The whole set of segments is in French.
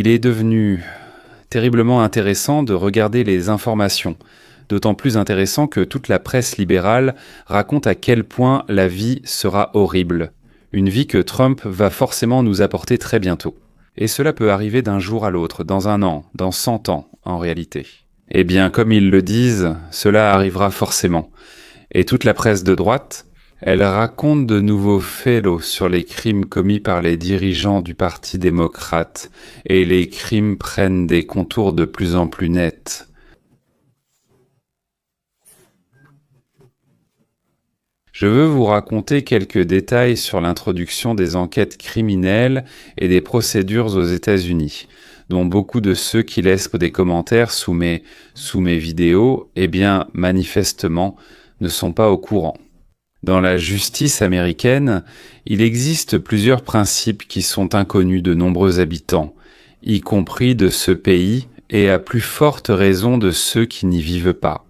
Il est devenu terriblement intéressant de regarder les informations, d'autant plus intéressant que toute la presse libérale raconte à quel point la vie sera horrible, une vie que Trump va forcément nous apporter très bientôt. Et cela peut arriver d'un jour à l'autre, dans 1 an, dans 100 ans, en réalité. Eh bien, comme ils le disent, cela arrivera forcément. Et toute la presse de droite, elle raconte de nouveaux faits sur les crimes commis par les dirigeants du Parti démocrate, et les crimes prennent des contours de plus en plus nets. Je veux vous raconter quelques détails sur l'introduction des enquêtes criminelles et des procédures aux États-Unis, dont beaucoup de ceux qui laissent des commentaires sous mes vidéos, eh bien, manifestement, ne sont pas au courant. Dans la justice américaine, il existe plusieurs principes qui sont inconnus de nombreux habitants, y compris de ce pays et à plus forte raison de ceux qui n'y vivent pas.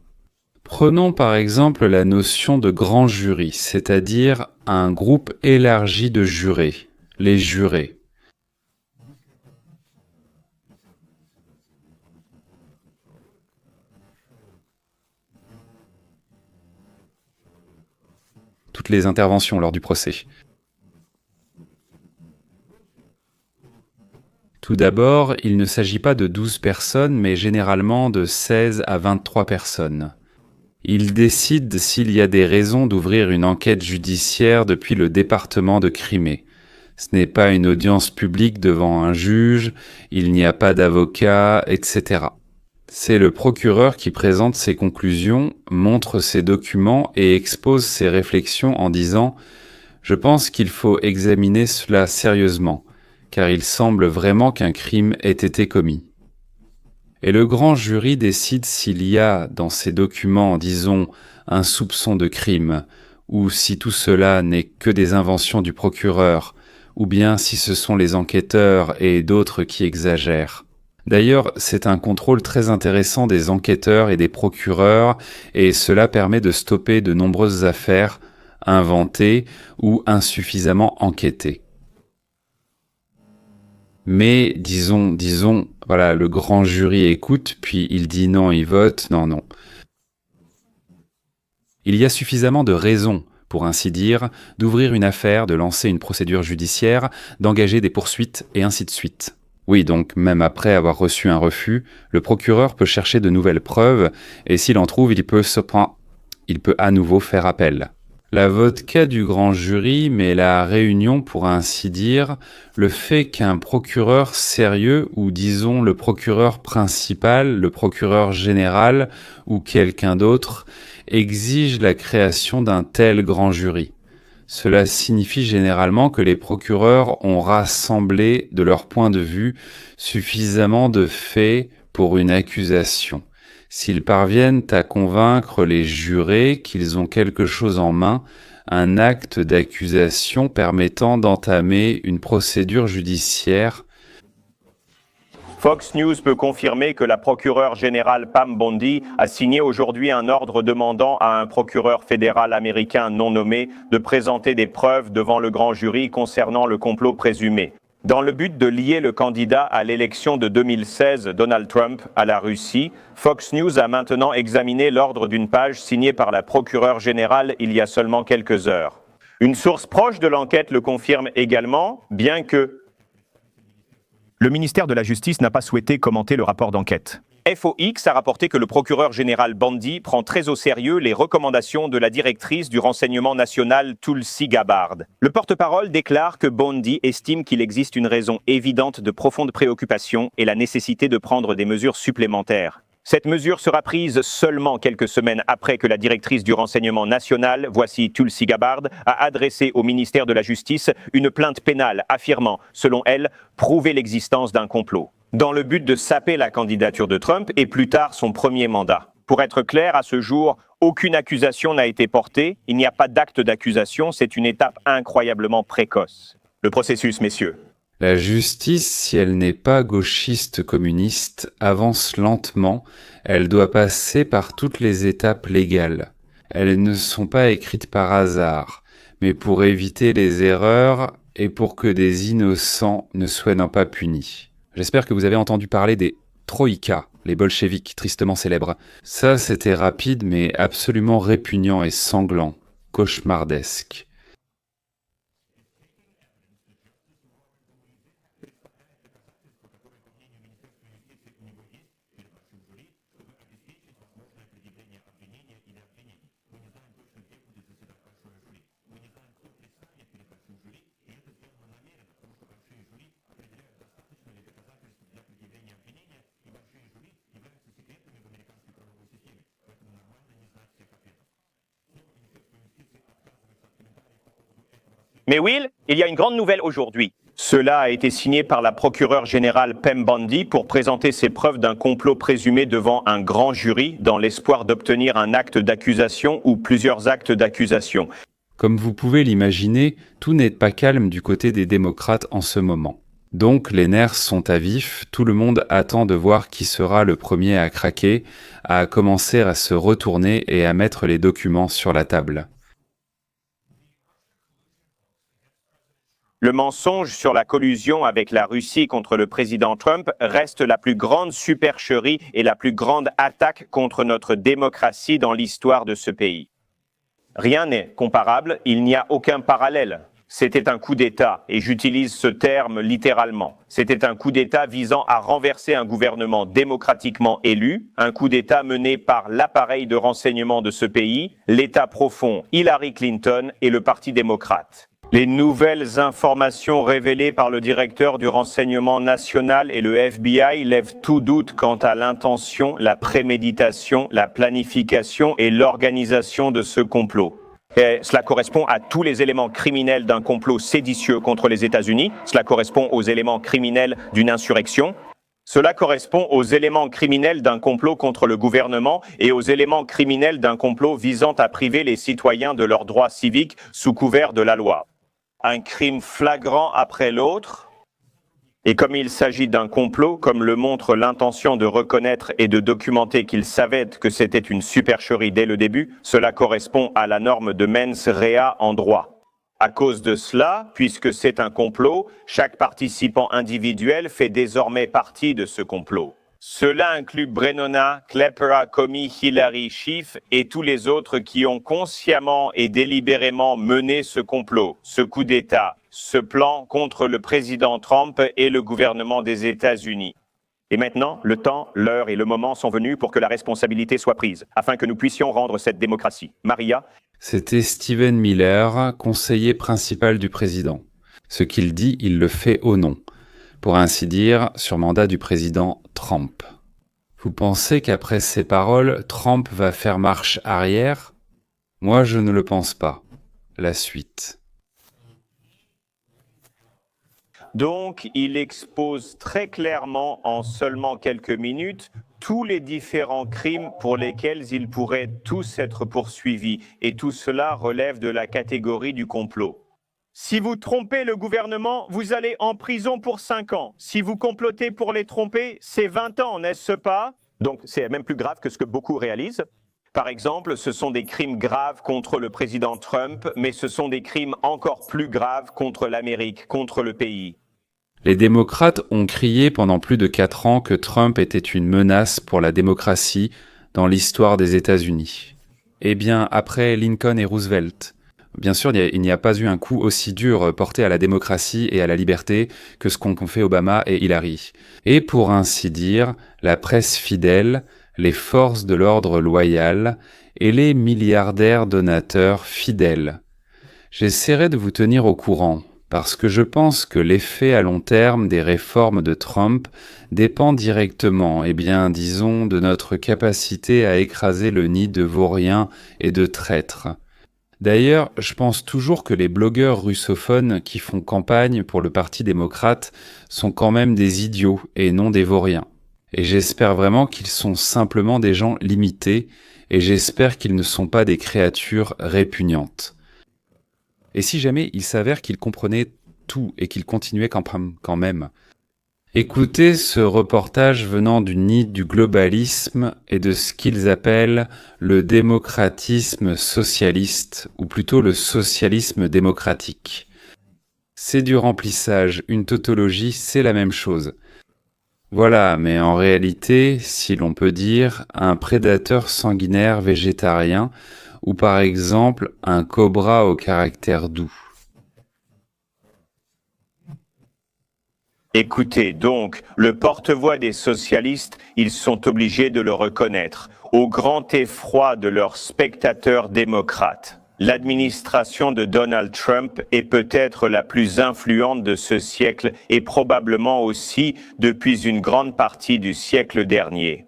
Prenons par exemple la notion de grand jury, c'est-à-dire un groupe élargi de jurés, les jurés. Toutes les interventions lors du procès. Tout d'abord, il ne s'agit pas de 12 personnes, mais généralement de 16 à 23 personnes. Ils décident s'il y a des raisons d'ouvrir une enquête judiciaire depuis le département de Crimée. Ce n'est pas une audience publique devant un juge, il n'y a pas d'avocat, etc. C'est le procureur qui présente ses conclusions, montre ses documents et expose ses réflexions en disant « Je pense qu'il faut examiner cela sérieusement, car il semble vraiment qu'un crime ait été commis. » Et le grand jury décide s'il y a dans ces documents, disons, un soupçon de crime, ou si tout cela n'est que des inventions du procureur, ou bien si ce sont les enquêteurs et d'autres qui exagèrent. D'ailleurs, c'est un contrôle très intéressant des enquêteurs et des procureurs, et cela permet de stopper de nombreuses affaires inventées ou insuffisamment enquêtées. Mais disons, voilà, le grand jury écoute, puis il dit non, il vote, non. Il y a suffisamment de raisons, pour ainsi dire, d'ouvrir une affaire, de lancer une procédure judiciaire, d'engager des poursuites et ainsi de suite. Oui, donc même après avoir reçu un refus, le procureur peut chercher de nouvelles preuves, et s'il en trouve, il peut à nouveau faire appel. La vodka du grand jury met la réunion, pour ainsi dire, le fait qu'un procureur sérieux, ou disons le procureur principal, le procureur général, ou quelqu'un d'autre, exige la création d'un tel grand jury. Cela signifie généralement que les procureurs ont rassemblé, de leur point de vue, suffisamment de faits pour une accusation. S'ils parviennent à convaincre les jurés qu'ils ont quelque chose en main, un acte d'accusation permettant d'entamer une procédure judiciaire. Fox News peut confirmer que la procureure générale Pam Bondi a signé aujourd'hui un ordre demandant à un procureur fédéral américain non nommé de présenter des preuves devant le grand jury concernant le complot présumé. Dans le but de lier le candidat à l'élection de 2016, Donald Trump, à la Russie, Fox News a maintenant examiné l'ordre d'une page signée par la procureure générale il y a seulement quelques heures. Une source proche de l'enquête le confirme également, bien que le ministère de la Justice n'a pas souhaité commenter le rapport d'enquête. FOX a rapporté que le procureur général Bondi prend très au sérieux les recommandations de la directrice du renseignement national Tulsi Gabbard. Le porte-parole déclare que Bondi estime qu'il existe une raison évidente de profonde préoccupation et la nécessité de prendre des mesures supplémentaires. Cette mesure sera prise seulement quelques semaines après que la directrice du renseignement national, voici Tulsi Gabbard, a adressé au ministère de la Justice une plainte pénale affirmant, selon elle, prouver l'existence d'un complot, dans le but de saper la candidature de Trump et plus tard son premier mandat. Pour être clair, à ce jour, aucune accusation n'a été portée, il n'y a pas d'acte d'accusation, c'est une étape incroyablement précoce. Le processus, messieurs. La justice, si elle n'est pas gauchiste communiste, avance lentement, elle doit passer par toutes les étapes légales. Elles ne sont pas écrites par hasard, mais pour éviter les erreurs et pour que des innocents ne soient pas punis. J'espère que vous avez entendu parler des Troïka, les bolcheviks tristement célèbres. Ça, c'était rapide, mais absolument répugnant et sanglant, cauchemardesque. Mais Will, il y a une grande nouvelle aujourd'hui. Cela a été signé par la procureure générale Pam Bondi pour présenter ses preuves d'un complot présumé devant un grand jury dans l'espoir d'obtenir un acte d'accusation ou plusieurs actes d'accusation. Comme vous pouvez l'imaginer, tout n'est pas calme du côté des démocrates en ce moment. Donc les nerfs sont à vif, tout le monde attend de voir qui sera le premier à craquer, à commencer à se retourner et à mettre les documents sur la table. Le mensonge sur la collusion avec la Russie contre le président Trump reste la plus grande supercherie et la plus grande attaque contre notre démocratie dans l'histoire de ce pays. Rien n'est comparable, il n'y a aucun parallèle. C'était un coup d'État, et j'utilise ce terme littéralement. C'était un coup d'État visant à renverser un gouvernement démocratiquement élu, un coup d'État mené par l'appareil de renseignement de ce pays, l'État profond Hillary Clinton et le Parti démocrate. Les nouvelles informations révélées par le directeur du renseignement national et le FBI lèvent tout doute quant à l'intention, la préméditation, la planification et l'organisation de ce complot. Et cela correspond à tous les éléments criminels d'un complot séditieux contre les États-Unis. Cela correspond aux éléments criminels d'une insurrection. Cela correspond aux éléments criminels d'un complot contre le gouvernement et aux éléments criminels d'un complot visant à priver les citoyens de leurs droits civiques sous couvert de la loi. Un crime flagrant après l'autre. Et comme il s'agit d'un complot, comme le montre l'intention de reconnaître et de documenter qu'il savait que c'était une supercherie dès le début, cela correspond à la norme de mens rea en droit. À cause de cela, puisque c'est un complot, chaque participant individuel fait désormais partie de ce complot. Cela inclut Brennona, Klepera, Comey, Hillary, Schiff et tous les autres qui ont consciemment et délibérément mené ce complot, ce coup d'État, ce plan contre le président Trump et le gouvernement des États-Unis. Et maintenant, le temps, l'heure et le moment sont venus pour que la responsabilité soit prise, afin que nous puissions rendre cette démocratie. Maria? C'était Stephen Miller, conseiller principal du président. Ce qu'il dit, il le fait au nom. Pour ainsi dire, sur mandat du président Trump. Vous pensez qu'après ces paroles, Trump va faire marche arrière? Moi, je ne le pense pas. La suite. Donc, il expose très clairement, en seulement quelques minutes, tous les différents crimes pour lesquels ils pourraient tous être poursuivis. Et tout cela relève de la catégorie du complot. Si vous trompez le gouvernement, vous allez en prison pour 5 ans. Si vous complotez pour les tromper, c'est 20 ans, n'est-ce pas? Donc c'est même plus grave que ce que beaucoup réalisent. Par exemple, ce sont des crimes graves contre le président Trump, mais ce sont des crimes encore plus graves contre l'Amérique, contre le pays. Les démocrates ont crié pendant plus de 4 ans que Trump était une menace pour la démocratie dans l'histoire des États-Unis. Eh bien, après Lincoln et Roosevelt, bien sûr, il n'y a pas eu un coup aussi dur porté à la démocratie et à la liberté que ce qu'ont fait Obama et Hillary. Et pour ainsi dire, la presse fidèle, les forces de l'ordre loyal et les milliardaires donateurs fidèles. J'essaierai de vous tenir au courant, parce que je pense que l'effet à long terme des réformes de Trump dépend directement, disons, de notre capacité à écraser le nid de vauriens et de traîtres. D'ailleurs, je pense toujours que les blogueurs russophones qui font campagne pour le Parti démocrate sont quand même des idiots et non des vauriens. Et j'espère vraiment qu'ils sont simplement des gens limités, et j'espère qu'ils ne sont pas des créatures répugnantes. Et si jamais il s'avère qu'ils comprenaient tout et qu'ils continuaient quand même. Écoutez ce reportage venant du nid du globalisme et de ce qu'ils appellent le démocratisme socialiste, ou plutôt le socialisme démocratique. C'est du remplissage, une tautologie, c'est la même chose. Voilà, mais en réalité, si l'on peut dire, un prédateur sanguinaire végétarien ou par exemple un cobra au caractère doux. Écoutez, donc, le porte-voix des socialistes, ils sont obligés de le reconnaître, au grand effroi de leurs spectateurs démocrates. L'administration de Donald Trump est peut-être la plus influente de ce siècle et probablement aussi depuis une grande partie du siècle dernier.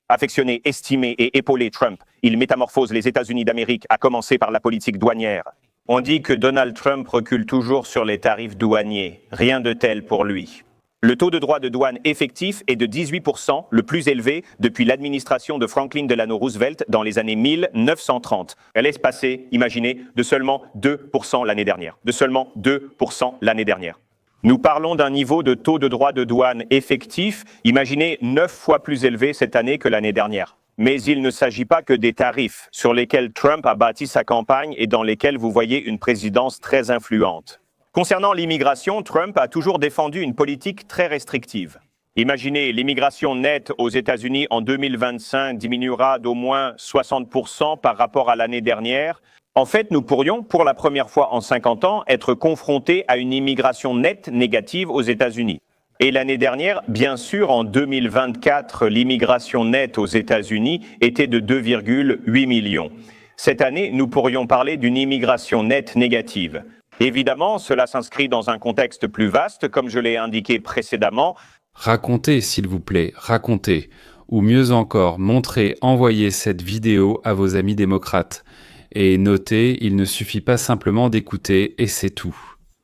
Affectionné, estimé et épaulé Trump, il métamorphose les États-Unis d'Amérique, à commencer par la politique douanière. On dit que Donald Trump recule toujours sur les tarifs douaniers. Rien de tel pour lui. Le taux de droits de douane effectif est de 18%, le plus élevé depuis l'administration de Franklin Delano Roosevelt dans les années 1930. Elle est passée, imaginez, de seulement 2% l'année dernière. De seulement 2% l'année dernière. Nous parlons d'un niveau de taux de droits de douane effectif, imaginez 9 fois plus élevé cette année que l'année dernière. Mais il ne s'agit pas que des tarifs sur lesquels Trump a bâti sa campagne et dans lesquels vous voyez une présidence très influente. Concernant l'immigration, Trump a toujours défendu une politique très restrictive. Imaginez, l'immigration nette aux États-Unis en 2025 diminuera d'au moins 60% par rapport à l'année dernière. En fait, nous pourrions, pour la première fois en 50 ans, être confrontés à une immigration nette négative aux États-Unis. Et l'année dernière, bien sûr, en 2024, l'immigration nette aux États-Unis était de 2,8 millions. Cette année, nous pourrions parler d'une immigration nette négative. Évidemment, cela s'inscrit dans un contexte plus vaste, comme je l'ai indiqué précédemment. Racontez, s'il vous plaît, racontez. Ou mieux encore, montrez, envoyez cette vidéo à vos amis démocrates. Et notez, il ne suffit pas simplement d'écouter, et c'est tout.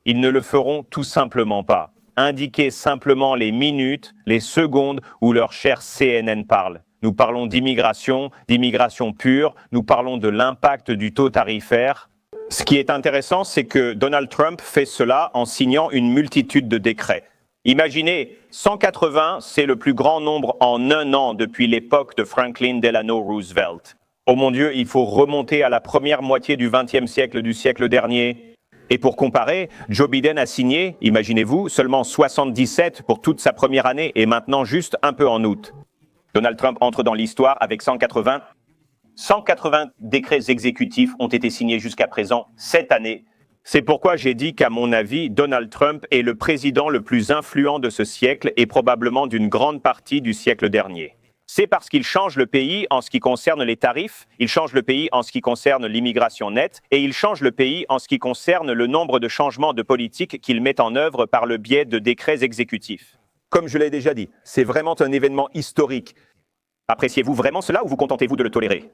Ils ne le feront tout simplement pas. Indiquez simplement les minutes, les secondes où leur cher CNN parle. Nous parlons d'immigration pure, nous parlons de l'impact du taux tarifaire. Ce qui est intéressant, c'est que Donald Trump fait cela en signant une multitude de décrets. Imaginez, 180, c'est le plus grand nombre en un an depuis l'époque de Franklin Delano Roosevelt. Oh mon Dieu, il faut remonter à la première moitié du XXe siècle du siècle dernier. Et pour comparer, Joe Biden a signé, imaginez-vous, seulement 77 pour toute sa première année et maintenant juste un peu en août. Donald Trump entre dans l'histoire avec 180. 180 décrets exécutifs ont été signés jusqu'à présent cette année. C'est pourquoi j'ai dit qu'à mon avis, Donald Trump est le président le plus influent de ce siècle et probablement d'une grande partie du siècle dernier. C'est parce qu'il change le pays en ce qui concerne les tarifs, il change le pays en ce qui concerne l'immigration nette, et il change le pays en ce qui concerne le nombre de changements de politique qu'il met en œuvre par le biais de décrets exécutifs. Comme je l'ai déjà dit, c'est vraiment un événement historique. Appréciez-vous vraiment cela ou vous contentez-vous de le tolérer ?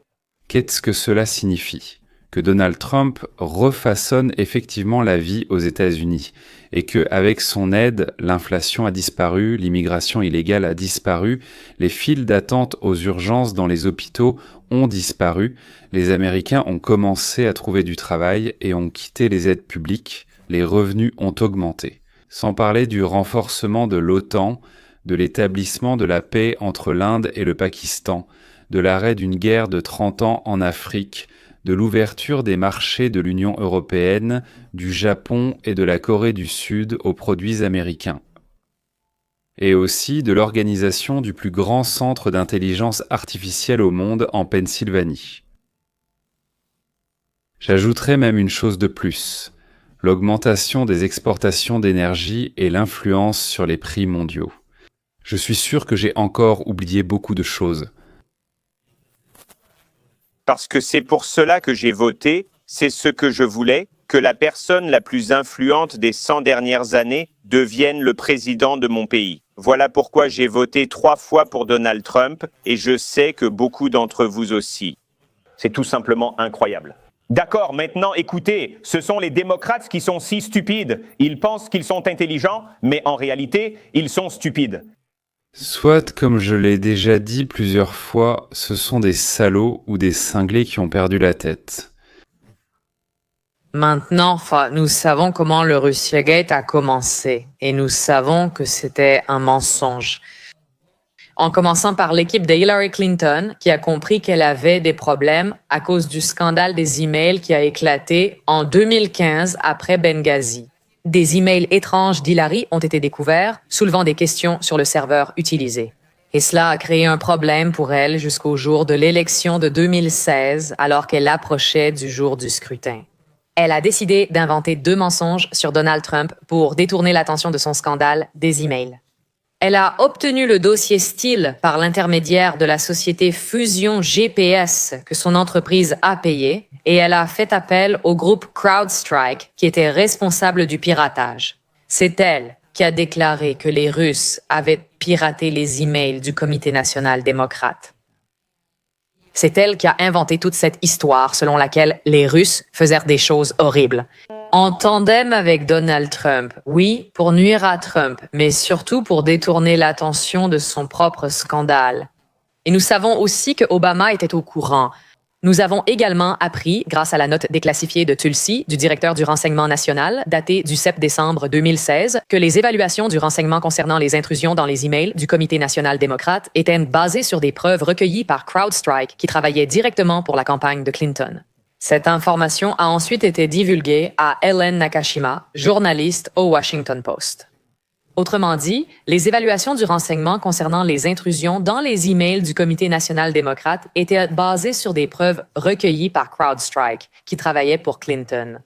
Qu'est-ce que cela signifie ? Que Donald Trump refaçonne effectivement la vie aux États-Unis et que, avec son aide, l'inflation a disparu, l'immigration illégale a disparu, les files d'attente aux urgences dans les hôpitaux ont disparu, les Américains ont commencé à trouver du travail et ont quitté les aides publiques, les revenus ont augmenté. Sans parler du renforcement de l'OTAN, de l'établissement de la paix entre l'Inde et le Pakistan, de l'arrêt d'une guerre de 30 ans en Afrique, de l'ouverture des marchés de l'Union européenne, du Japon et de la Corée du Sud aux produits américains. Et aussi de l'organisation du plus grand centre d'intelligence artificielle au monde en Pennsylvanie. J'ajouterai même une chose de plus, l'augmentation des exportations d'énergie et l'influence sur les prix mondiaux. Je suis sûr que j'ai encore oublié beaucoup de choses. Parce que c'est pour cela que j'ai voté, c'est ce que je voulais, que la personne la plus influente des 100 dernières années devienne le président de mon pays. Voilà pourquoi j'ai voté 3 fois pour Donald Trump, et je sais que beaucoup d'entre vous aussi. C'est tout simplement incroyable. D'accord, maintenant écoutez, ce sont les démocrates qui sont si stupides. Ils pensent qu'ils sont intelligents, mais en réalité, ils sont stupides. Soit, comme je l'ai déjà dit plusieurs fois, ce sont des salauds ou des cinglés qui ont perdu la tête. Maintenant, nous savons comment le Russiagate a commencé et nous savons que c'était un mensonge. En commençant par l'équipe de Hillary Clinton, qui a compris qu'elle avait des problèmes à cause du scandale des emails qui a éclaté en 2015 après Benghazi. Des emails étranges d'Hillary ont été découverts, soulevant des questions sur le serveur utilisé. Et cela a créé un problème pour elle jusqu'au jour de l'élection de 2016, alors qu'elle approchait du jour du scrutin. Elle a décidé d'inventer 2 mensonges sur Donald Trump pour détourner l'attention de son scandale des emails. Elle a obtenu le dossier Steele par l'intermédiaire de la société Fusion GPS que son entreprise a payé, et elle a fait appel au groupe CrowdStrike qui était responsable du piratage. C'est elle qui a déclaré que les Russes avaient piraté les emails du Comité national démocrate. C'est elle qui a inventé toute cette histoire selon laquelle les Russes faisaient des choses horribles. En tandem avec Donald Trump, oui, pour nuire à Trump, mais surtout pour détourner l'attention de son propre scandale. Et nous savons aussi que Obama était au courant. Nous avons également appris, grâce à la note déclassifiée de Tulsi, du directeur du renseignement national, datée du 7 décembre 2016, que les évaluations du renseignement concernant les intrusions dans les emails du Comité national démocrate étaient basées sur des preuves recueillies par CrowdStrike, qui travaillait directement pour la campagne de Clinton. Cette information a ensuite été divulguée à Ellen Nakashima, journaliste au Washington Post. Autrement dit, les évaluations du renseignement concernant les intrusions dans les emails du Comité national démocrate étaient basées sur des preuves recueillies par CrowdStrike, qui travaillait pour Clinton.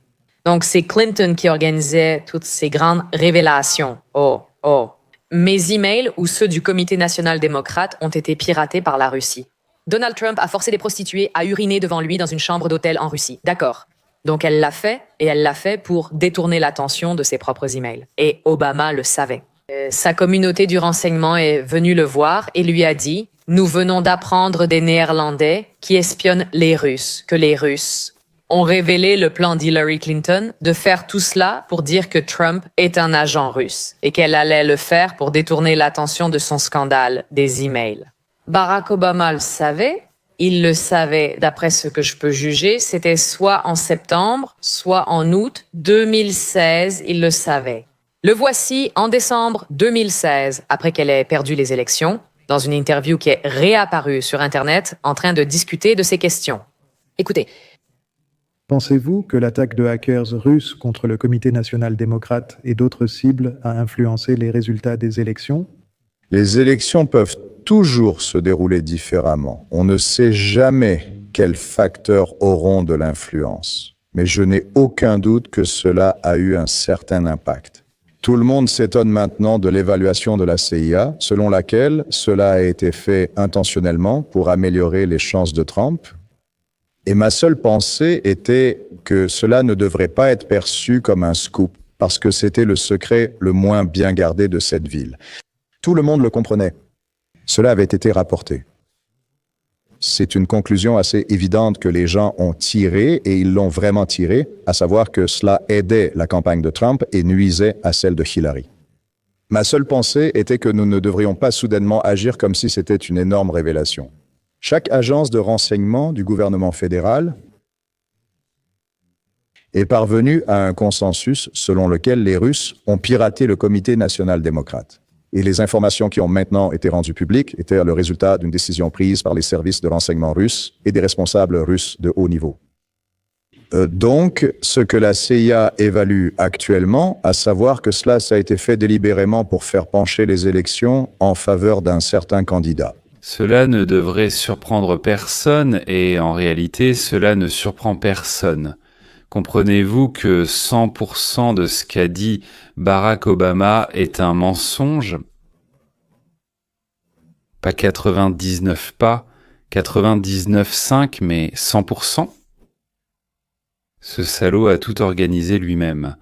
Donc, c'est Clinton qui organisait toutes ces grandes révélations. Mes emails ou ceux du Comité national démocrate ont été piratés par la Russie. Donald Trump a forcé des prostituées à uriner devant lui dans une chambre d'hôtel en Russie. D'accord. Donc elle l'a fait, et elle l'a fait pour détourner l'attention de ses propres emails. Et Obama le savait. Sa communauté du renseignement est venue le voir et lui a dit « Nous venons d'apprendre des Néerlandais qui espionnent les Russes, que les Russes ont révélé le plan d'Hillary Clinton de faire tout cela pour dire que Trump est un agent russe et qu'elle allait le faire pour détourner l'attention de son scandale des emails. » Barack Obama le savait. Il le savait, d'après ce que je peux juger, c'était soit en septembre, soit en août 2016, il le savait. Le voici en décembre 2016, après qu'elle ait perdu les élections, dans une interview qui est réapparue sur Internet, en train de discuter de ces questions. Écoutez. Pensez-vous que l'attaque de hackers russes contre le Comité national démocrate et d'autres cibles a influencé les résultats des élections? Les élections peuvent toujours se dérouler différemment. On ne sait jamais quels facteurs auront de l'influence. Mais je n'ai aucun doute que cela a eu un certain impact. Tout le monde s'étonne maintenant de l'évaluation de la CIA, selon laquelle cela a été fait intentionnellement pour améliorer les chances de Trump. Et ma seule pensée était que cela ne devrait pas être perçu comme un scoop, parce que c'était le secret le moins bien gardé de cette ville. Tout le monde le comprenait. Cela avait été rapporté. C'est une conclusion assez évidente que les gens ont tirée, et ils l'ont vraiment tirée, à savoir que cela aidait la campagne de Trump et nuisait à celle de Hillary. Ma seule pensée était que nous ne devrions pas soudainement agir comme si c'était une énorme révélation. Chaque agence de renseignement du gouvernement fédéral est parvenue à un consensus selon lequel les Russes ont piraté le Comité national démocrate. Et les informations qui ont maintenant été rendues publiques étaient le résultat d'une décision prise par les services de renseignement russes et des responsables russes de haut niveau. Donc, ce que la CIA évalue actuellement, à savoir que cela a été fait délibérément pour faire pencher les élections en faveur d'un certain candidat. Cela ne devrait surprendre personne et en réalité, cela ne surprend personne. Comprenez-vous que 100% de ce qu'a dit Barack Obama est un mensonge? Pas 99 pas, 99,5 mais 100%? Ce salaud a tout organisé lui-même.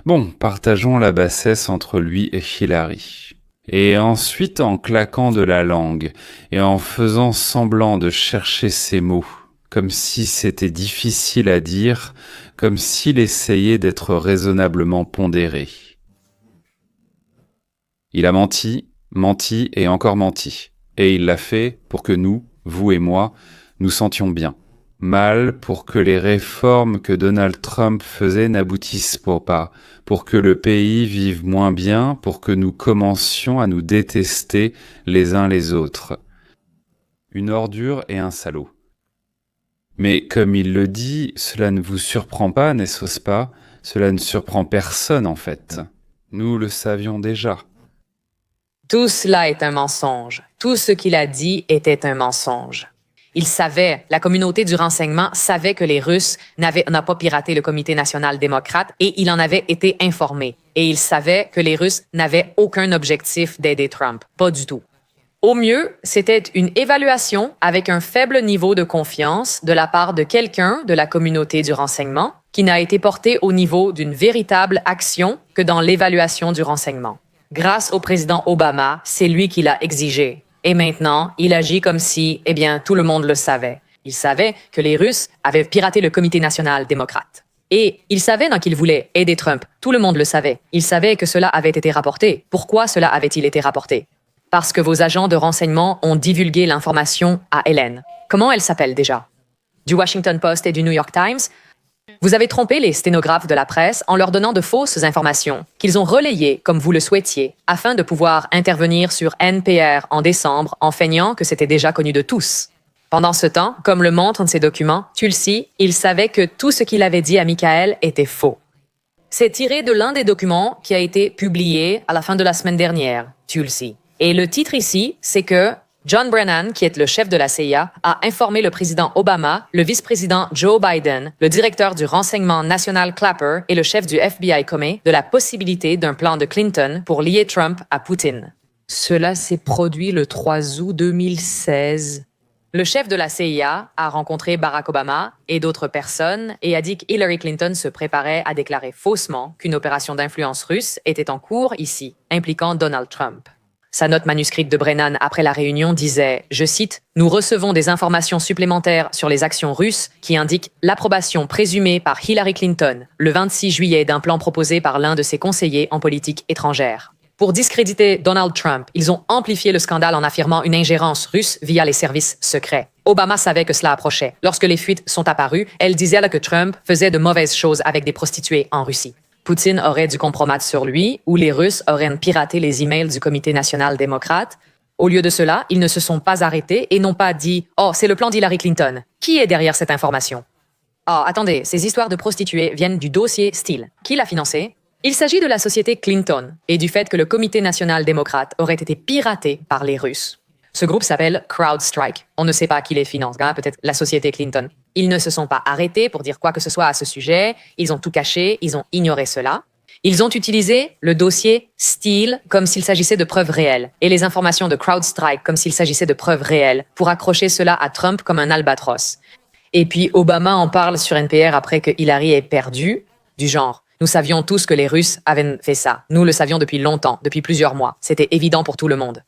Bon, partageons la bassesse entre lui et Hillary. Et ensuite, en claquant de la langue et en faisant semblant de chercher ses mots, comme si c'était difficile à dire, comme s'il essayait d'être raisonnablement pondéré. Il a menti, menti et encore menti. Et il l'a fait pour que nous, vous et moi, nous sentions bien. Mal pour que les réformes que Donald Trump faisait n'aboutissent pas, pour que le pays vive moins bien, pour que nous commencions à nous détester les uns les autres. Une ordure et un salaud. Mais comme il le dit, cela ne vous surprend pas, n'est-ce pas? Cela ne surprend personne en fait. Nous le savions déjà. Tout cela est un mensonge. Tout ce qu'il a dit était un mensonge. Il savait, la communauté du renseignement savait que les Russes n'ont pas piraté le Comité national démocrate et il en avait été informé. Et il savait que les Russes n'avaient aucun objectif d'aider Trump. Pas du tout. Au mieux, c'était une évaluation avec un faible niveau de confiance de la part de quelqu'un de la communauté du renseignement qui n'a été porté au niveau d'une véritable action que dans l'évaluation du renseignement. Grâce au président Obama, c'est lui qui l'a exigé. Et maintenant, il agit comme si, tout le monde le savait. Il savait que les Russes avaient piraté le Comité national démocrate. Et il savait donc qu'il voulait aider Trump. Tout le monde le savait. Il savait que cela avait été rapporté. Pourquoi cela avait-il été rapporté? Parce que vos agents de renseignement ont divulgué l'information à Hélène. Comment elle s'appelle déjà? Du Washington Post et du New York Times? Vous avez trompé les sténographes de la presse en leur donnant de fausses informations qu'ils ont relayées comme vous le souhaitiez afin de pouvoir intervenir sur NPR en décembre en feignant que c'était déjà connu de tous. Pendant ce temps, comme le montrent ces documents, Tulsi, il savait que tout ce qu'il avait dit à Michael était faux. C'est tiré de l'un des documents qui a été publié à la fin de la semaine dernière, Tulsi. Et le titre ici, c'est que John Brennan, qui est le chef de la CIA, a informé le président Obama, le vice-président Joe Biden, le directeur du renseignement national Clapper et le chef du FBI Comey de la possibilité d'un plan de Clinton pour lier Trump à Poutine. Cela s'est produit le 3 août 2016. Le chef de la CIA a rencontré Barack Obama et d'autres personnes et a dit que Hillary Clinton se préparait à déclarer faussement qu'une opération d'influence russe était en cours ici, impliquant Donald Trump. Sa note manuscrite de Brennan après la réunion disait, je cite, « Nous recevons des informations supplémentaires sur les actions russes qui indiquent l'approbation présumée par Hillary Clinton le 26 juillet d'un plan proposé par l'un de ses conseillers en politique étrangère. » Pour discréditer Donald Trump, ils ont amplifié le scandale en affirmant une ingérence russe via les services secrets. Obama savait que cela approchait. Lorsque les fuites sont apparues, elle disait que Trump faisait de mauvaises choses avec des prostituées en Russie. Poutine aurait dû compromettre sur lui ou les Russes auraient piraté les emails du Comité national démocrate. Au lieu de cela, ils ne se sont pas arrêtés et n'ont pas dit « Oh, c'est le plan d'Hillary Clinton. Qui est derrière cette information? » Ah, attendez, ces histoires de prostituées viennent du dossier Steele. Qui l'a financé? Il s'agit de la société Clinton et du fait que le Comité national démocrate aurait été piraté par les Russes. Ce groupe s'appelle CrowdStrike. On ne sait pas qui les finance, peut-être la société Clinton. Ils ne se sont pas arrêtés pour dire quoi que ce soit à ce sujet. Ils ont tout caché, ils ont ignoré cela. Ils ont utilisé le dossier Steele comme s'il s'agissait de preuves réelles et les informations de CrowdStrike comme s'il s'agissait de preuves réelles pour accrocher cela à Trump comme un albatros. Et puis Obama en parle sur NPR après que Hillary ait perdu, du genre « Nous savions tous que les Russes avaient fait ça. Nous le savions depuis longtemps, depuis plusieurs mois. C'était évident pour tout le monde. »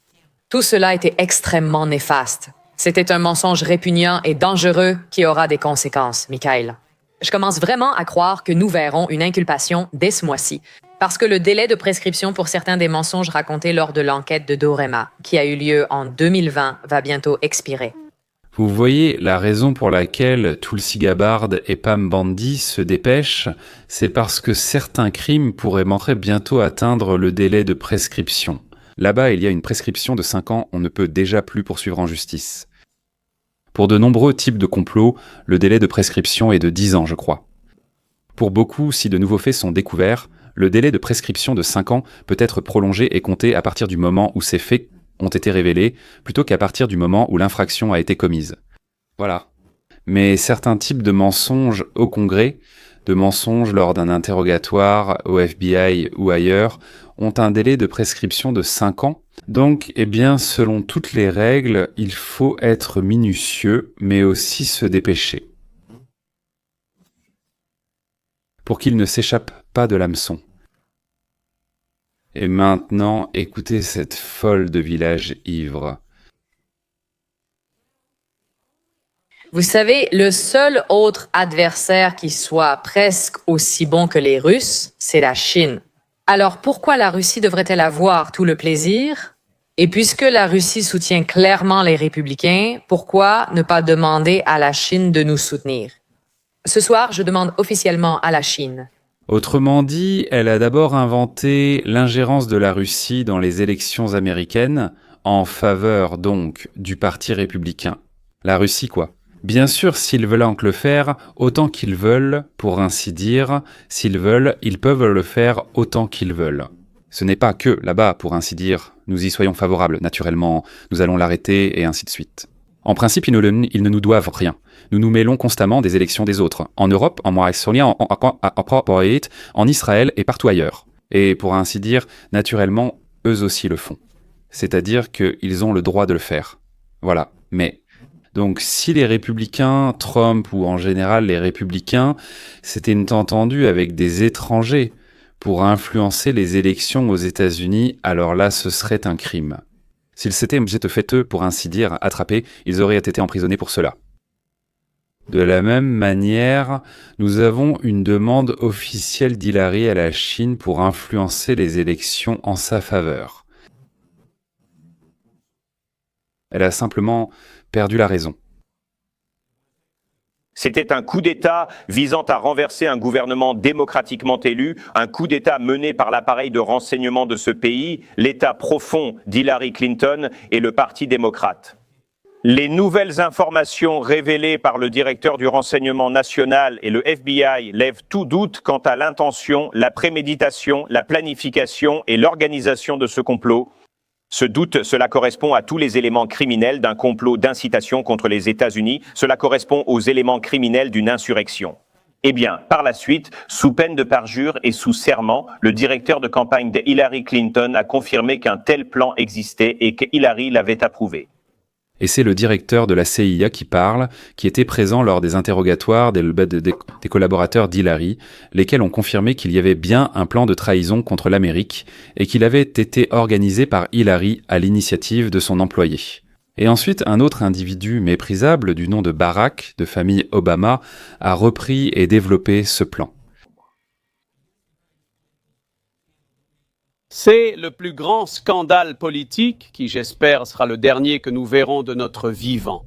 Tout cela était extrêmement néfaste. C'était un mensonge répugnant et dangereux qui aura des conséquences, Michael. Je commence vraiment à croire que nous verrons une inculpation dès ce mois-ci, parce que le délai de prescription pour certains des mensonges racontés lors de l'enquête de Dorema, qui a eu lieu en 2020, va bientôt expirer. Vous voyez, la raison pour laquelle Tulsi Gabbard et Pam Bondi se dépêchent, c'est parce que certains crimes pourraient très bientôt atteindre le délai de prescription. Là-bas, il y a une prescription de 5 ans, on ne peut déjà plus poursuivre en justice. Pour de nombreux types de complots, le délai de prescription est de 10 ans, je crois. Pour beaucoup, si de nouveaux faits sont découverts, le délai de prescription de 5 ans peut être prolongé et compté à partir du moment où ces faits ont été révélés, plutôt qu'à partir du moment où l'infraction a été commise. Voilà. Mais certains types de mensonges au Congrès, de mensonges lors d'un interrogatoire au FBI ou ailleurs, ont un délai de prescription de 5 ans. Donc, selon toutes les règles, il faut être minutieux, mais aussi se dépêcher. Pour qu'il ne s'échappe pas de l'hameçon. Et maintenant, écoutez cette folle de village ivre. Vous savez, le seul autre adversaire qui soit presque aussi bon que les Russes, c'est la Chine. Alors pourquoi la Russie devrait-elle avoir tout le plaisir? Et puisque la Russie soutient clairement les républicains, pourquoi ne pas demander à la Chine de nous soutenir? Ce soir, je demande officiellement à la Chine. Autrement dit, elle a d'abord inventé l'ingérence de la Russie dans les élections américaines, en faveur donc du parti républicain. La Russie quoi? Bien sûr, s'ils veulent donc le faire, autant qu'ils veulent, pour ainsi dire, s'ils veulent, ils peuvent le faire autant qu'ils veulent. Ce n'est pas que là-bas, pour ainsi dire, nous y soyons favorables, naturellement, nous allons l'arrêter, et ainsi de suite. En principe, ils ne nous doivent rien. Nous nous mêlons constamment des élections des autres, en Europe, en Moyen-Orient, en Israël et partout ailleurs. Et pour ainsi dire, naturellement, eux aussi le font. C'est-à-dire qu'ils ont le droit de le faire. Voilà. Mais, donc, si les républicains, Trump ou en général les républicains, s'étaient entendus avec des étrangers pour influencer les élections aux États-Unis, alors là, ce serait un crime. S'ils s'étaient fait eux, pour ainsi dire, attrapés, ils auraient été emprisonnés pour cela. De la même manière, nous avons une demande officielle d'Hillary à la Chine pour influencer les élections en sa faveur. Elle a simplement perdu la raison. C'était un coup d'État visant à renverser un gouvernement démocratiquement élu, un coup d'État mené par l'appareil de renseignement de ce pays, l'État profond d'Hillary Clinton et le Parti démocrate. Les nouvelles informations révélées par le directeur du renseignement national et le FBI lèvent tout doute quant à l'intention, la préméditation, la planification et l'organisation de ce complot. Ce doute, cela correspond à tous les éléments criminels d'un complot d'incitation contre les États-Unis. Cela correspond aux éléments criminels d'une insurrection. Eh bien, par la suite, sous peine de parjure et sous serment, le directeur de campagne de Hillary Clinton a confirmé qu'un tel plan existait et que Hillary l'avait approuvé. Et c'est le directeur de la CIA qui parle, qui était présent lors des interrogatoires des collaborateurs d'Hillary, lesquels ont confirmé qu'il y avait bien un plan de trahison contre l'Amérique et qu'il avait été organisé par Hillary à l'initiative de son employé. Et ensuite, un autre individu méprisable du nom de Barack, de famille Obama, a repris et développé ce plan. C'est le plus grand scandale politique qui, j'espère, sera le dernier que nous verrons de notre vivant.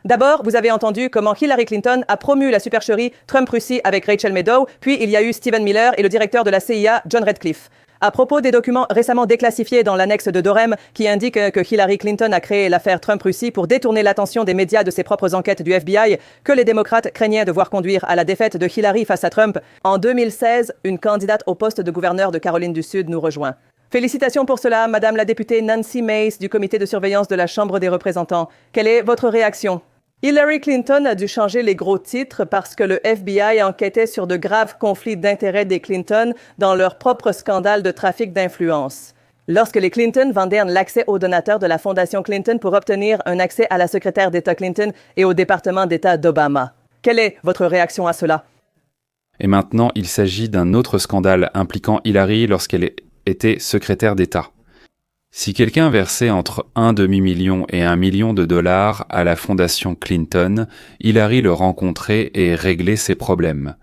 D'abord, vous avez entendu comment Hillary Clinton a promu la supercherie Trump-Russie avec Rachel Maddow, puis il y a eu Stephen Miller et le directeur de la CIA, John Redcliffe. À propos des documents récemment déclassifiés dans l'annexe de Dorem qui indiquent que Hillary Clinton a créé l'affaire Trump-Russie pour détourner l'attention des médias de ses propres enquêtes du FBI que les démocrates craignaient de voir conduire à la défaite de Hillary face à Trump, en 2016, une candidate au poste de gouverneur de Caroline du Sud nous rejoint. Félicitations pour cela, Madame la députée Nancy Mace du comité de surveillance de la Chambre des représentants. Quelle est votre réaction? Hillary Clinton a dû changer les gros titres parce que le FBI enquêtait sur de graves conflits d'intérêts des Clinton dans leur propre scandale de trafic d'influence. Lorsque les Clinton vendaient l'accès aux donateurs de la Fondation Clinton pour obtenir un accès à la secrétaire d'État Clinton et au département d'État d'Obama. Quelle est votre réaction à cela? Et maintenant, il s'agit d'un autre scandale impliquant Hillary lorsqu'elle était secrétaire d'État. Si quelqu'un versait entre un demi-million et $1 million à la fondation Clinton, Hillary le rencontrait et réglait ses problèmes.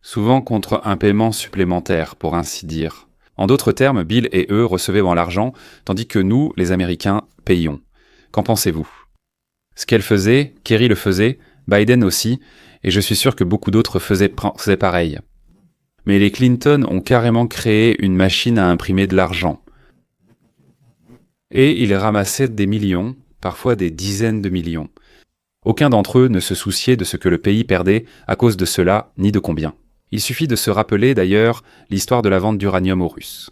Souvent contre un paiement supplémentaire, pour ainsi dire. En d'autres termes, Bill et eux recevaient l'argent, tandis que nous, les Américains, payions. Qu'en pensez-vous? Ce qu'elle faisait, Kerry le faisait, Biden aussi, et je suis sûr que beaucoup d'autres faisaient pareil. Mais les Clinton ont carrément créé une machine à imprimer de l'argent. Et ils ramassaient des millions, parfois des dizaines de millions. Aucun d'entre eux ne se souciait de ce que le pays perdait à cause de cela, ni de combien. Il suffit de se rappeler d'ailleurs l'histoire de la vente d'uranium aux Russes.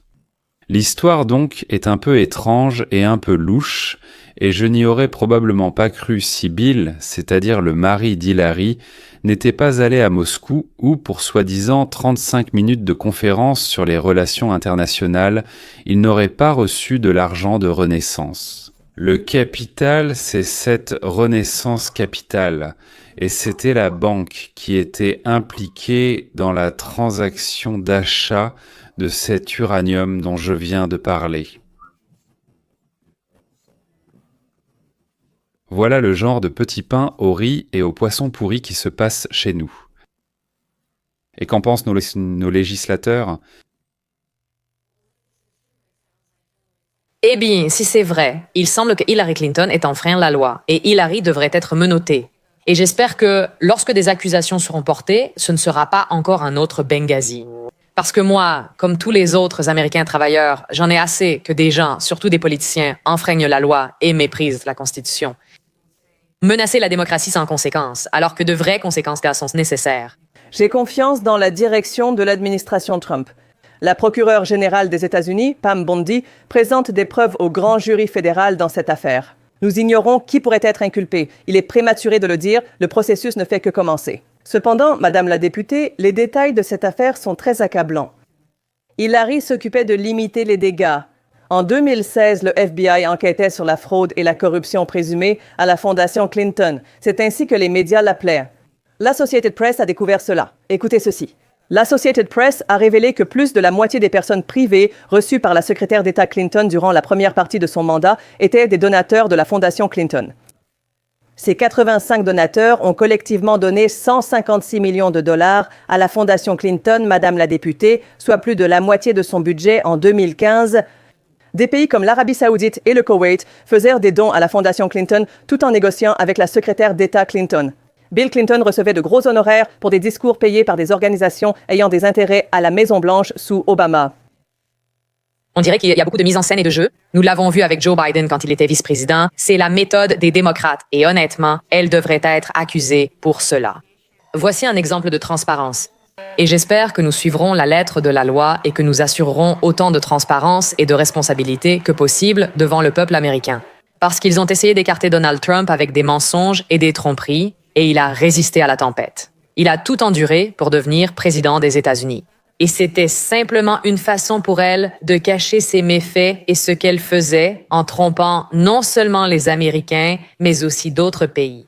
L'histoire donc est un peu étrange et un peu louche, et je n'y aurais probablement pas cru si Bill, c'est-à-dire le mari d'Hillary, n'était pas allé à Moscou où, pour soi-disant 35 minutes de conférence sur les relations internationales, il n'aurait pas reçu de l'argent de Renaissance. Le capital, c'est cette Renaissance Capital, et c'était la banque qui était impliquée dans la transaction d'achat de cet uranium dont je viens de parler. Voilà le genre de petits pains au riz et aux poissons pourris qui se passe chez nous. Et qu'en pensent nos législateurs? Eh bien, si c'est vrai, il semble que Hillary Clinton ait enfreint la loi et Hillary devrait être menottée. Et j'espère que lorsque des accusations seront portées, ce ne sera pas encore un autre Benghazi. Parce que moi, comme tous les autres Américains travailleurs, j'en ai assez que des gens, surtout des politiciens, enfreignent la loi et méprisent la Constitution. Menacer la démocratie sans conséquences, alors que de vraies conséquences sont nécessaires. J'ai confiance dans la direction de l'administration Trump. La procureure générale des États-Unis, Pam Bondi, présente des preuves au grand jury fédéral dans cette affaire. Nous ignorons qui pourrait être inculpé. Il est prématuré de le dire, le processus ne fait que commencer. Cependant, Madame la députée, les détails de cette affaire sont très accablants. Hillary s'occupait de limiter les dégâts. En 2016, le FBI enquêtait sur la fraude et la corruption présumée à la Fondation Clinton. C'est ainsi que les médias l'appelaient. L'Associated Press a découvert cela. Écoutez ceci. L'Associated Press a révélé que plus de la moitié des personnes privées reçues par la secrétaire d'État Clinton durant la première partie de son mandat étaient des donateurs de la Fondation Clinton. Ces 85 donateurs ont collectivement donné 156 millions de dollars à la Fondation Clinton, Madame la députée, soit plus de la moitié de son budget en 2015. Des pays comme l'Arabie saoudite et le Koweït faisaient des dons à la Fondation Clinton tout en négociant avec la secrétaire d'État Clinton. Bill Clinton recevait de gros honoraires pour des discours payés par des organisations ayant des intérêts à la Maison-Blanche sous Obama. On dirait qu'il y a beaucoup de mise en scène et de jeu. Nous l'avons vu avec Joe Biden quand il était vice-président. C'est la méthode des démocrates et honnêtement, elle devrait être accusée pour cela. Voici un exemple de transparence. Et j'espère que nous suivrons la lettre de la loi et que nous assurerons autant de transparence et de responsabilité que possible devant le peuple américain. Parce qu'ils ont essayé d'écarter Donald Trump avec des mensonges et des tromperies, et il a résisté à la tempête. Il a tout enduré pour devenir président des États-Unis. Et c'était simplement une façon pour elle de cacher ses méfaits et ce qu'elle faisait en trompant non seulement les Américains, mais aussi d'autres pays.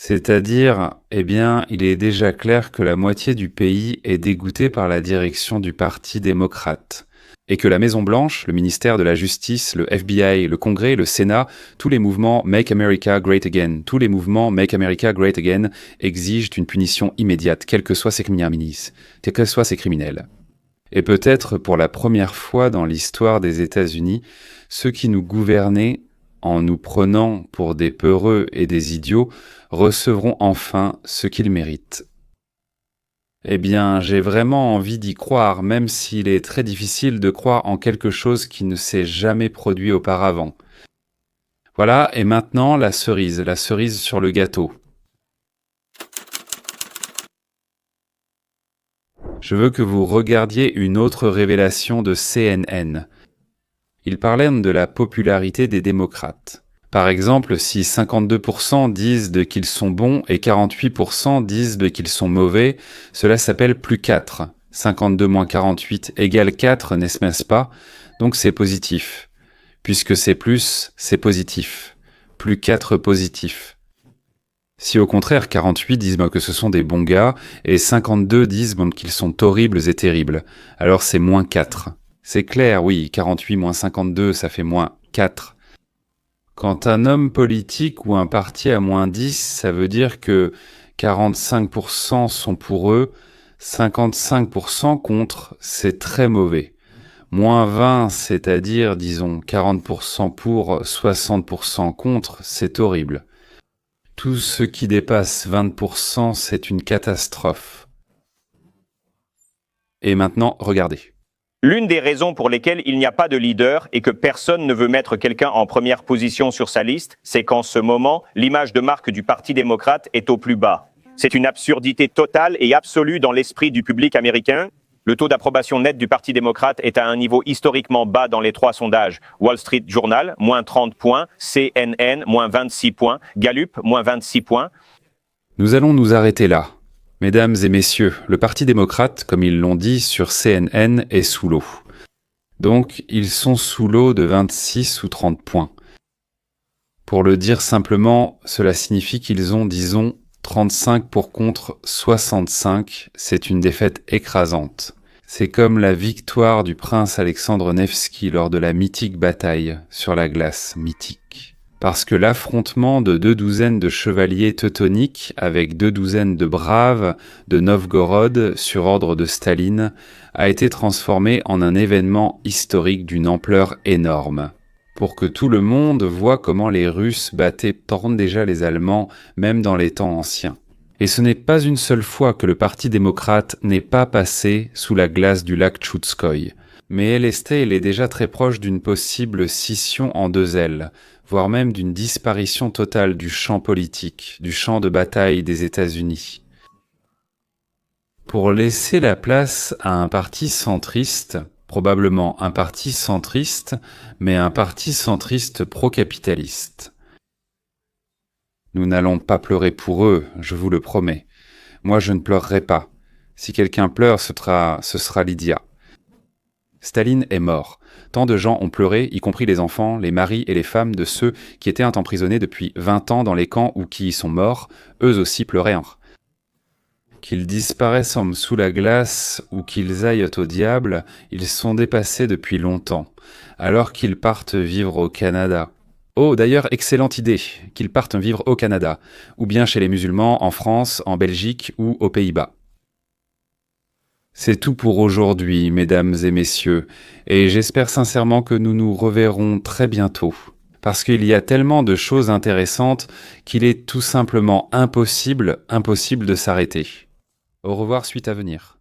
C'est-à-dire, il est déjà clair que la moitié du pays est dégoûtée par la direction du Parti démocrate. Et que la Maison-Blanche, le ministère de la Justice, le FBI, le Congrès, le Sénat, tous les mouvements Make America Great Again, tous les mouvements Make America Great Again exigent une punition immédiate, quels que soient ces criminels. Et peut-être pour la première fois dans l'histoire des États-Unis, ceux qui nous gouvernaient, en nous prenant pour des peureux et des idiots, recevront enfin ce qu'ils méritent. J'ai vraiment envie d'y croire, même s'il est très difficile de croire en quelque chose qui ne s'est jamais produit auparavant. Voilà, et maintenant la cerise sur le gâteau. Je veux que vous regardiez une autre révélation de CNN. Ils parlaient de la popularité des démocrates. Par exemple, si 52% disent qu'ils sont bons et 48% disent qu'ils sont mauvais, cela s'appelle plus 4. 52 moins 48 égale 4, n'est-ce pas? Donc c'est positif. Puisque c'est plus, c'est positif. Plus 4 positif. Si au contraire 48 disent que ce sont des bons gars et 52 disent qu'ils sont horribles et terribles, alors c'est moins 4. C'est clair, oui, 48 moins 52, ça fait moins 4. Quand un homme politique ou un parti a moins 10, ça veut dire que 45% sont pour eux, 55% contre, c'est très mauvais. Moins 20, c'est-à-dire, disons, 40% pour, 60% contre, c'est horrible. Tout ce qui dépasse 20%, c'est une catastrophe. Et maintenant, regardez. L'une des raisons pour lesquelles il n'y a pas de leader et que personne ne veut mettre quelqu'un en première position sur sa liste, c'est qu'en ce moment, l'image de marque du Parti démocrate est au plus bas. C'est une absurdité totale et absolue dans l'esprit du public américain. Le taux d'approbation net du Parti démocrate est à un niveau historiquement bas dans les 3 sondages. Wall Street Journal, moins 30 points, CNN, moins 26 points, Gallup, moins 26 points. Nous allons nous arrêter là. Mesdames et messieurs, le Parti démocrate, comme ils l'ont dit sur CNN, est sous l'eau. Donc, ils sont sous l'eau de 26 ou 30 points. Pour le dire simplement, cela signifie qu'ils ont, disons, 35 pour contre 65. C'est une défaite écrasante. C'est comme la victoire du prince Alexandre Nevski lors de la mythique bataille sur la glace mythique. Parce que l'affrontement de 2 douzaines de chevaliers teutoniques avec 2 douzaines de braves de Novgorod sur ordre de Staline a été transformé en un événement historique d'une ampleur énorme. Pour que tout le monde voit comment les Russes battaient déjà les Allemands, même dans les temps anciens. Et ce n'est pas une seule fois que le Parti démocrate n'est pas passé sous la glace du lac Tchoutskoï. Mais Elesté est déjà très proche d'une possible scission en 2 ailes. voire même d'une disparition totale du champ politique, du champ de bataille des États-Unis, pour laisser la place à un parti centriste, probablement un parti centriste, mais un parti centriste pro-capitaliste. Nous n'allons pas pleurer pour eux, je vous le promets. Moi, je ne pleurerai pas. Si quelqu'un pleure, ce sera Lydia. Staline est mort. Tant de gens ont pleuré, y compris les enfants, les maris et les femmes de ceux qui étaient emprisonnés depuis 20 ans dans les camps ou qui y sont morts, eux aussi pleuraient. Qu'ils disparaissent sous la glace ou qu'ils aillent au diable, ils sont dépassés depuis longtemps, alors qu'ils partent vivre au Canada. Oh, d'ailleurs, excellente idée, qu'ils partent vivre au Canada, ou bien chez les musulmans, en France, en Belgique ou aux Pays-Bas. C'est tout pour aujourd'hui, mesdames et messieurs, et j'espère sincèrement que nous nous reverrons très bientôt, parce qu'il y a tellement de choses intéressantes qu'il est tout simplement impossible de s'arrêter. Au revoir, suite à venir.